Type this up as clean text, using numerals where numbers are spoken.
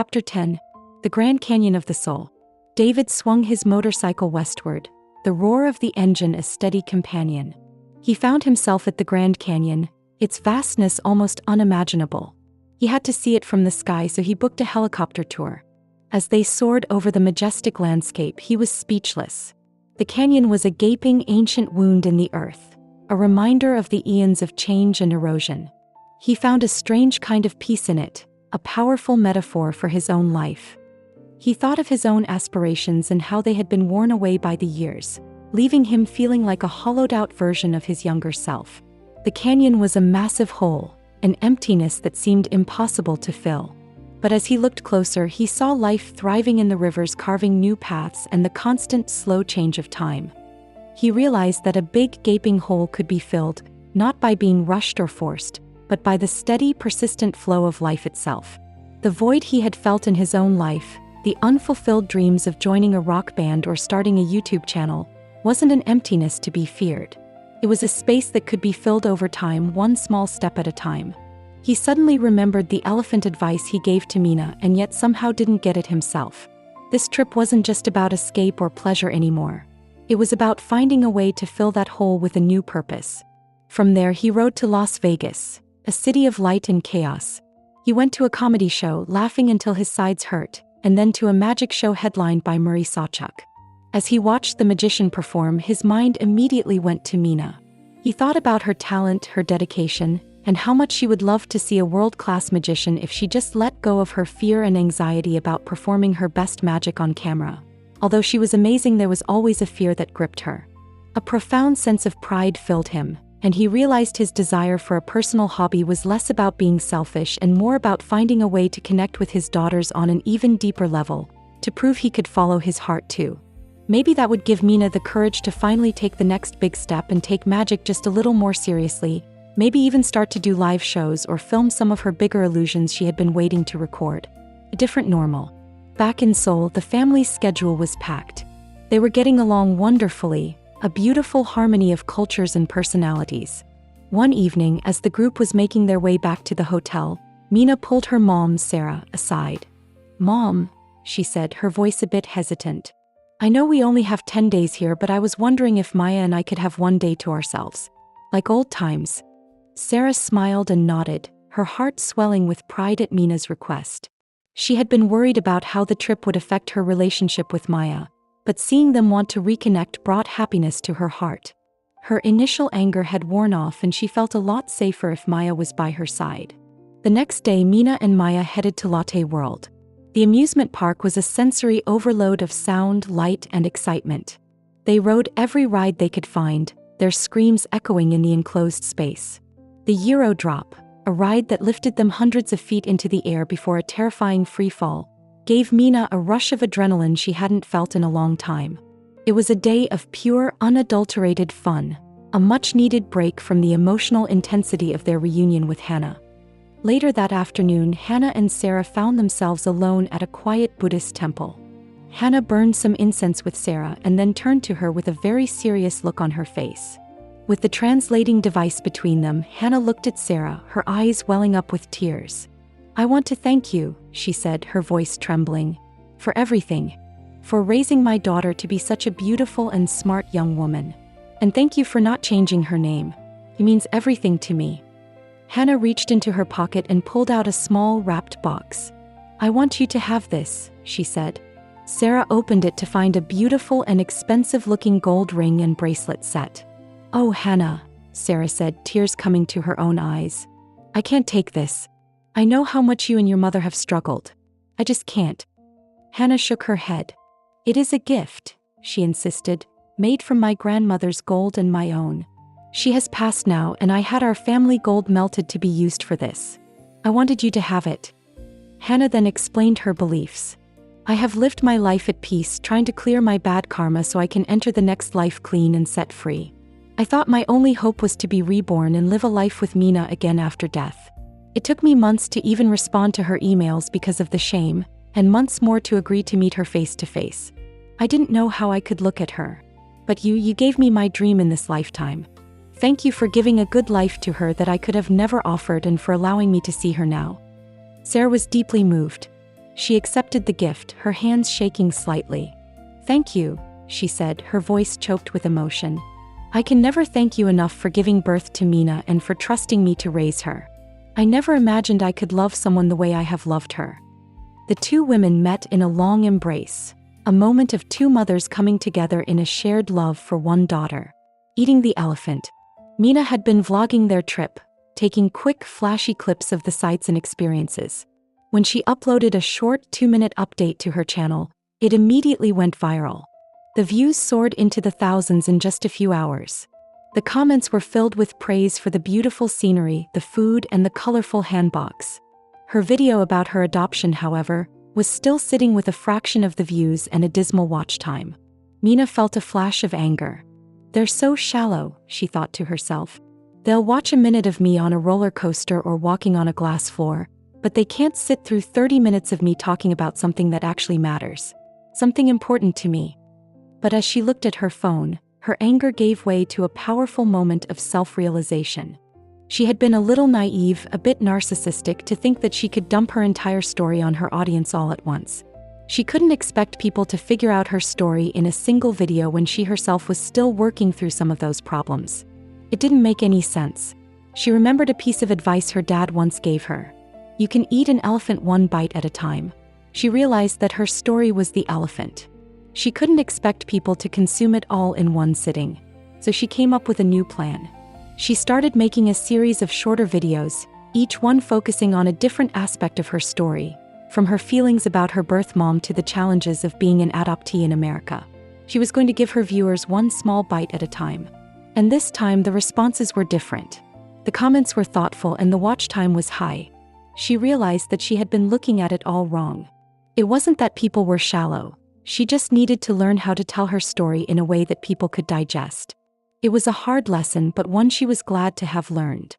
Chapter 10. The Grand Canyon of the Soul. David swung his motorcycle westward, the roar of the engine a steady companion. He found himself at the Grand Canyon, its vastness almost unimaginable. He had to see it from the sky, so he booked a helicopter tour. As they soared over the majestic landscape, he was speechless. The canyon was a gaping ancient wound in the earth, a reminder of the eons of change and erosion. He found a strange kind of peace in it, a powerful metaphor for his own life. He thought of his own aspirations and how they had been worn away by the years, leaving him feeling like a hollowed-out version of his younger self. The canyon was a massive hole, an emptiness that seemed impossible to fill. But as he looked closer, he saw life thriving in the rivers, carving new paths, and the constant, slow change of time. He realized that a big, gaping hole could be filled, not by being rushed or forced, but by the steady, persistent flow of life itself. The void he had felt in his own life, the unfulfilled dreams of joining a rock band or starting a YouTube channel, wasn't an emptiness to be feared. It was a space that could be filled over time, one small step at a time. He suddenly remembered the elephant advice he gave to Mina, and yet somehow didn't get it himself. This trip wasn't just about escape or pleasure anymore. It was about finding a way to fill that hole with a new purpose. From there, he rode to Las Vegas, a city of light and chaos. He went to a comedy show, laughing until his sides hurt, and then to a magic show headlined by Murray Sawchuk. As he watched the magician perform, his mind immediately went to Mina. He thought about her talent, her dedication, and how much she would love to see a world-class magician if she just let go of her fear and anxiety about performing her best magic on camera. Although she was amazing, there was always a fear that gripped her. A profound sense of pride filled him, and he realized his desire for a personal hobby was less about being selfish and more about finding a way to connect with his daughters on an even deeper level, to prove he could follow his heart too. Maybe that would give Mina the courage to finally take the next big step and take magic just a little more seriously, maybe even start to do live shows or film some of her bigger illusions she had been waiting to record. A different normal. Back in Seoul, the family's schedule was packed. They were getting along wonderfully, a beautiful harmony of cultures and personalities. One evening, as the group was making their way back to the hotel, Mina pulled her mom, Sarah, aside. "Mom," she said, her voice a bit hesitant. "I know we only have 10 days here, but I was wondering if Maya and I could have one day to ourselves. Like old times." Sarah smiled and nodded, her heart swelling with pride at Mina's request. She had been worried about how the trip would affect her relationship with Maya, but seeing them want to reconnect brought happiness to her heart. Her initial anger had worn off, and she felt a lot safer if Maya was by her side. The next day, Mina and Maya headed to Lotte World. The amusement park was a sensory overload of sound, light, and excitement. They rode every ride they could find, their screams echoing in the enclosed space. The Euro Drop, a ride that lifted them hundreds of feet into the air before a terrifying freefall, gave Mina a rush of adrenaline she hadn't felt in a long time. It was a day of pure, unadulterated fun, a much-needed break from the emotional intensity of their reunion with Hannah. Later that afternoon, Hannah and Sarah found themselves alone at a quiet Buddhist temple. Hannah burned some incense with Sarah and then turned to her with a very serious look on her face. With the translating device between them, Hannah looked at Sarah, her eyes welling up with tears. "I want to thank you," she said, her voice trembling, "for everything. For raising my daughter to be such a beautiful and smart young woman. And thank you for not changing her name. It means everything to me." Hannah reached into her pocket and pulled out a small, wrapped box. "I want you to have this," she said. Sarah opened it to find a beautiful and expensive-looking gold ring and bracelet set. "Oh, Hannah," Sarah said, tears coming to her own eyes. "I can't take this. I know how much you and your mother have struggled. I just can't." Hannah shook her head. "It is a gift," she insisted, "made from my grandmother's gold and my own. She has passed now, and I had our family gold melted to be used for this. I wanted you to have it." Hannah then explained her beliefs. "I have lived my life at peace, trying to clear my bad karma so I can enter the next life clean and set free. I thought my only hope was to be reborn and live a life with Mina again after death. It took me months to even respond to her emails because of the shame, and months more to agree to meet her face to face. I didn't know how I could look at her. But you gave me my dream in this lifetime. Thank you for giving a good life to her that I could have never offered and for allowing me to see her now." Sarah was deeply moved. She accepted the gift, her hands shaking slightly. "Thank you," she said, her voice choked with emotion. "I can never thank you enough for giving birth to Mina and for trusting me to raise her. I never imagined I could love someone the way I have loved her." The two women met in a long embrace, a moment of two mothers coming together in a shared love for one daughter. Eating the elephant. Mina had been vlogging their trip, taking quick, flashy clips of the sights and experiences. When she uploaded a short 2-minute update to her channel, it immediately went viral. The views soared into the thousands in just a few hours. The comments were filled with praise for the beautiful scenery, the food, and the colorful handbox. Her video about her adoption, however, was still sitting with a fraction of the views and a dismal watch time. Mina felt a flash of anger. "They're so shallow," she thought to herself. "They'll watch a minute of me on a roller coaster or walking on a glass floor, but they can't sit through 30 minutes of me talking about something that actually matters. Something important to me." But as she looked at her phone, her anger gave way to a powerful moment of self-realization. She had been a little naive, a bit narcissistic to think that she could dump her entire story on her audience all at once. She couldn't expect people to figure out her story in a single video when she herself was still working through some of those problems. It didn't make any sense. She remembered a piece of advice her dad once gave her. "You can eat an elephant one bite at a time." She realized that her story was the elephant. She couldn't expect people to consume it all in one sitting. So she came up with a new plan. She started making a series of shorter videos, each one focusing on a different aspect of her story, from her feelings about her birth mom to the challenges of being an adoptee in America. She was going to give her viewers one small bite at a time. And this time the responses were different. The comments were thoughtful and the watch time was high. She realized that she had been looking at it all wrong. It wasn't that people were shallow. She just needed to learn how to tell her story in a way that people could digest. It was a hard lesson, but one she was glad to have learned.